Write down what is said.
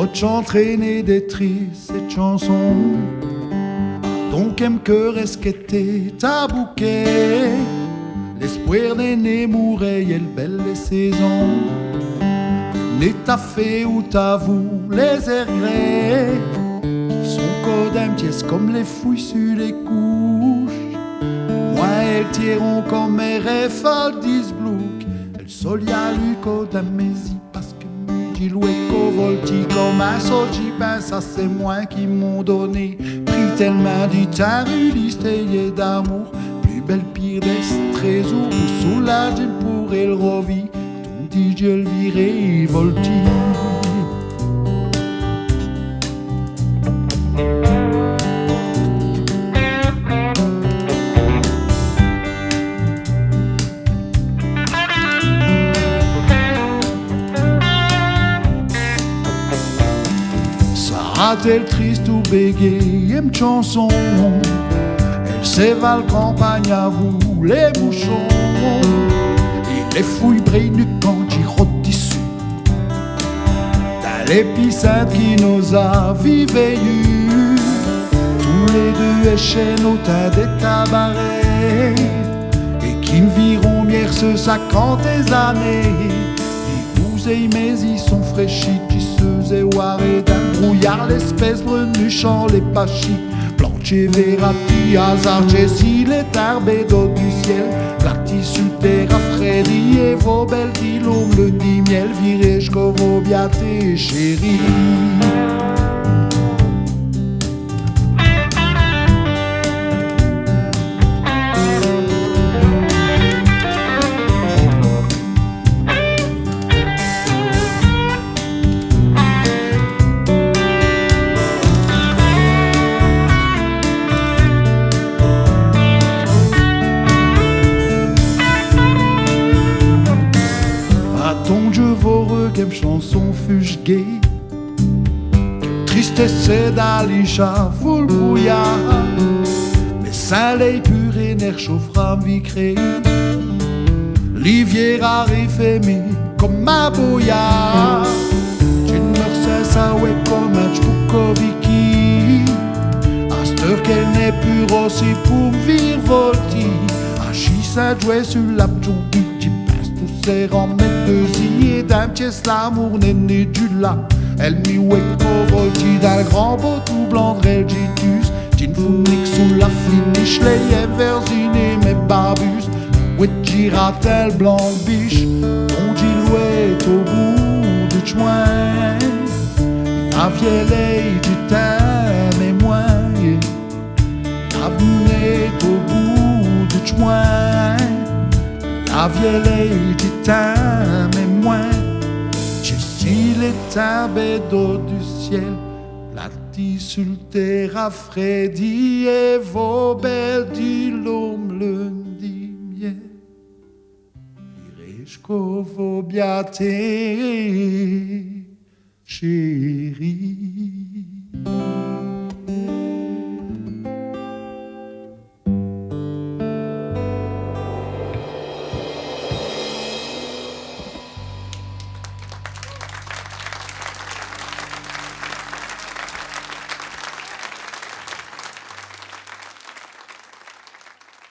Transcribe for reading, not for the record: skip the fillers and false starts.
votre entraîner des tristes cette chanson. Donc aime que resqueter ta bouquet. L'espoir n'est mourir et le belle les saisons. N'est ta fait ou ta vous les regrets. Son code un pièce comme les fouilles sur les couches. Moi elles tireront comme mes rêves disblouk. Elles solia lu code à mes parce que j'ai loué qu'au volti comme un soji. Ben ça c'est moi qui m'ont donné. Pris tellement du temps et d'amour. Plus belle pire des trésors. Pour soulager pour elle revit. Tout dit je le virai volti. A-t-elle triste ou bégayée une chanson? Elle s'évale campagne à vous les bouchons. Et les fouilles brillent du camp qui rôtissent dans l'épicène qui nous a viveillus. Tous les deux échelles au tas des tabarets et qui me viront mière ce 50 années. Mais ils sont fraîchis, tisseuses et warées d'un brouillard, l'espèce brenuchant les pachis, blanche et verati, hasard, jessie, les tarbés d'eau du ciel, la tissu terre rafraîchie et vos belles dilômes, le dit miel, viré jusqu'au vos biatés, chérie. Ton Dieu vos requiem chanson fuge gay. Tristesse c'est d'Alisha vous le brouillard. Mais soleil pur et nerf chauffera vie créée. Liviera réfémé comme ma boya. Tu ne me ça ouais comme un Tchoukoviki. À cette heure qu'elle n'est plus aussi pour vivre volti. À chissa jouer sur la p'tchoubi. C'est remettre deux et d'un pièce l'amour n'est né du là. Elle m'y ouait volti d'un grand beau tout blanc de relgitus. Tin founique sous la finiche, les versiné mes barbus. Ouet giratel blanc biche, ton gilouet au bout du chemin. La vieille du thème et moi. La venait au bout du chemin. La vieille du temps, mais moins. Je suis les tarbés d'eau du ciel, platis sur le terre rafraîchi et vos belles dilômes le dit miel. Viré jusqu'au vos biatés, chérie.